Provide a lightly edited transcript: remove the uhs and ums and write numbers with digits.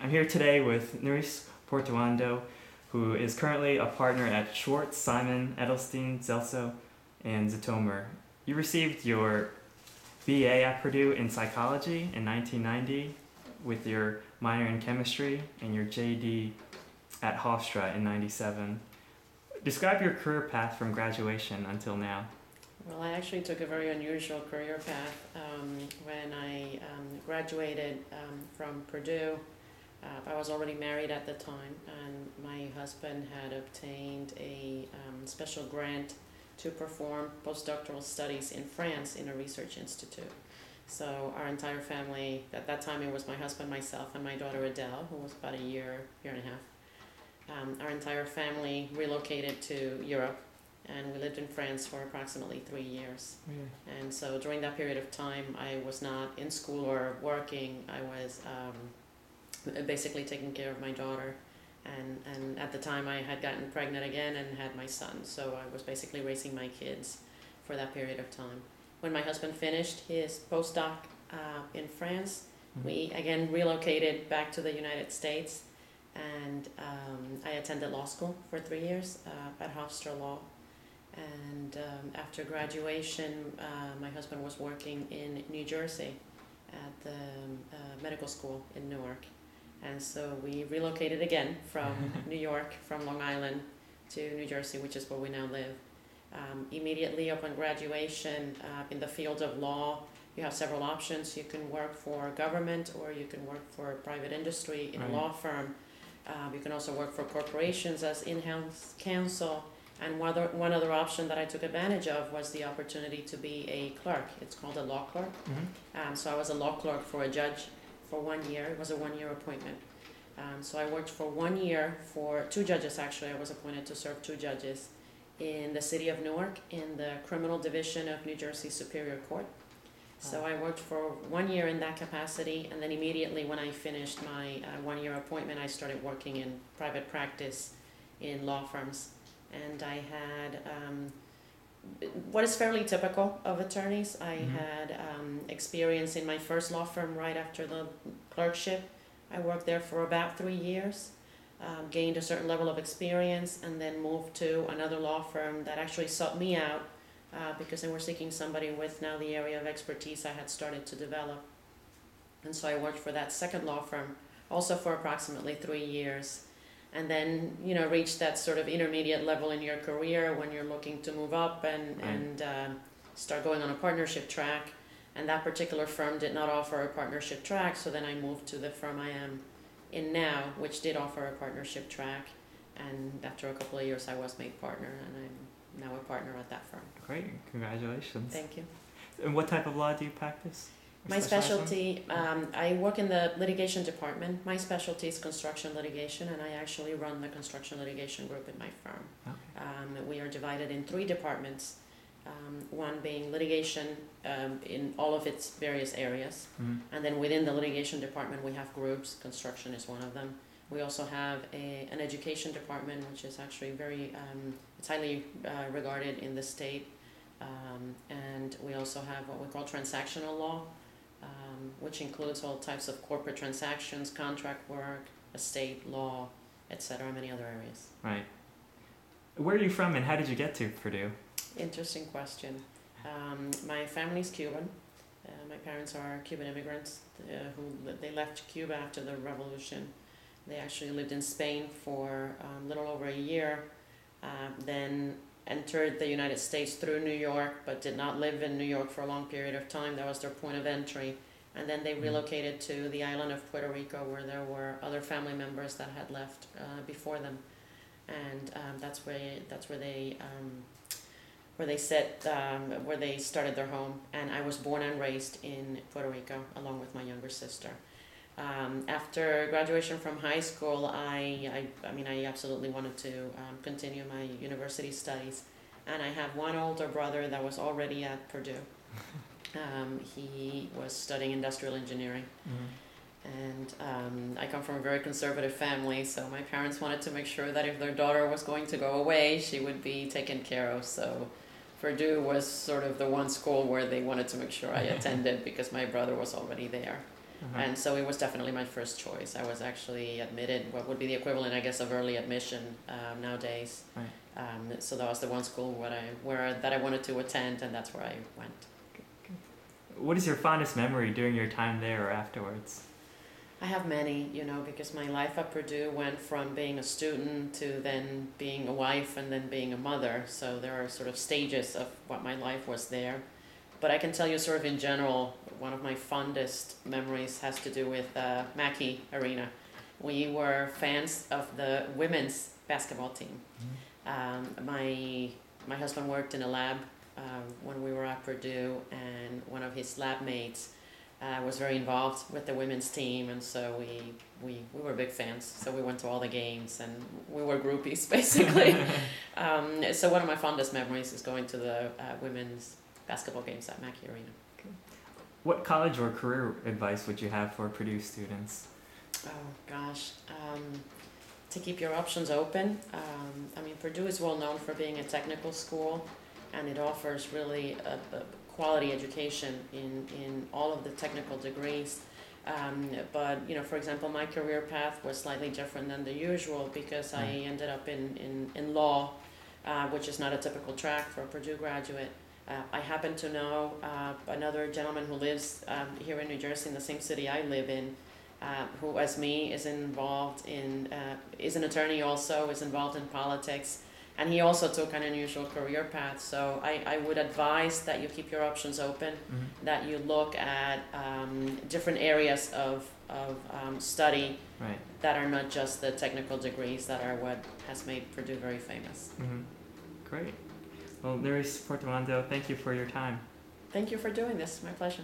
I'm here today with Nuris Portuondo, who is currently a partner at Schwartz, Simon, Eledstein, Celso, and Zitomer. You received your BA at Purdue in psychology in 1990 with your minor in chemistry and your JD at Hoftstra in 97. Describe your career path from graduation until now. Well, I actually took a very unusual career path. When I graduated from Purdue, I was already married at the time, and my husband had obtained a special grant to perform postdoctoral studies in France in a research institute. So our entire family, at that time it was my husband, myself, and my daughter Adele, who was about a year and a half. Our entire family relocated to Europe, and we lived in France for approximately 3 years. Really? And so during that period of time, I was not in school or working. I was basically taking care of my daughter. And at the time, I had gotten pregnant again and had my son. So I was basically raising my kids for that period of time. When my husband finished his postdoc in France, we again relocated back to the United States. And I attended law school for 3 years at Hoftstra Law. And after graduation, my husband was working in New Jersey at the medical school in Newark. And so we relocated again from New York, from Long Island to New Jersey, which is where we now live. Immediately upon graduation, in the field of law, you have several options. You can work for government, or you can work for private industry in a law firm. You can also work for corporations as in-house counsel. And one other option that I took advantage of was the opportunity to be a clerk. It's called a law clerk. So I was a law clerk for a judge for 1 year. It was a 1-year appointment. So I worked for 1 year for 2 judges, actually. I was appointed to serve 2 judges in the city of Newark in the criminal division of New Jersey Superior Court. So I worked for 1 year in that capacity, and then immediately when I finished my 1-year appointment, I started working in private practice in law firms. And I had what is fairly typical of attorneys. I had experience in my first law firm right after the clerkship. I worked there for about 3 years, gained a certain level of experience, and then moved to another law firm that actually sought me out because they were seeking somebody with now the area of expertise I had started to develop. And so I worked for that second law firm also for approximately 3 years. And then, reach that sort of intermediate level in your career when you're looking to move up and start going on a partnership track. And that particular firm did not offer a partnership track, so then I moved to the firm I am in now, which did offer a partnership track. And after a couple of years, I was made partner, and I'm now a partner at that firm. Great, congratulations. Thank you. And what type of law do you practice? My specialty, I work in the litigation department. My specialty is construction litigation, and I actually run the construction litigation group in my firm. Okay. We are divided in 3 departments, one being litigation in all of its various areas. And then within the litigation department, we have groups. Construction is one of them. We also have an education department, which is actually it's highly regarded in the state. And we also have what we call transactional law, which includes all types of corporate transactions, contract work, estate law, etc., many other areas. Right. Where are you from, and how did you get to Purdue? Interesting question. My family's Cuban. My parents are Cuban immigrants they left Cuba after the revolution. They actually lived in Spain for a little over a year, then entered the United States through New York, but did not live in New York for a long period of time. That was their point of entry. And then they relocated to the island of Puerto Rico, where there were other family members that had left before them. And that's where they started their home. And I was born and raised in Puerto Rico, along with my younger sister. After graduation from high school, I absolutely wanted to continue my university studies, and I have one older brother that was already at Purdue. He was studying industrial engineering, and I come from a very conservative family, so my parents wanted to make sure that if their daughter was going to go away, she would be taken care of. So Purdue was sort of the one school where they wanted to make sure I attended because my brother was already there. And so it was definitely my first choice. I was actually admitted, what would be the equivalent, I guess, of early admission nowadays. Right. So that was the one school that I wanted to attend, and that's where I went. What is your fondest memory during your time there or afterwards? I have many, because my life at Purdue went from being a student to then being a wife and then being a mother. So there are sort of stages of what my life was there. But I can tell you sort of in general, one of my fondest memories has to do with Mackey Arena. We were fans of the women's basketball team. My husband worked in a lab when we were at Purdue, and one of his lab mates was very involved with the women's team, and so we were big fans. So we went to all the games, and we were groupies basically. So one of my fondest memories is going to the women's basketball games at Mackey Arena. What college or career advice would you have for Purdue students? Oh gosh, to keep your options open. Purdue is well known for being a technical school, and it offers really a quality education in all of the technical degrees. But for example, my career path was slightly different than the usual because I ended up in law, which is not a typical track for a Purdue graduate. I happen to know another gentleman who lives here in New Jersey, in the same city I live in, who, as me, is involved is an attorney also, is involved in politics, and he also took an unusual career path. So I would advise that you keep your options open, that you look at different areas of study that are not just the technical degrees that are what has made Purdue very famous. Great. Well, Nuris Portuondo, thank you for your time. Thank you for doing this. My pleasure.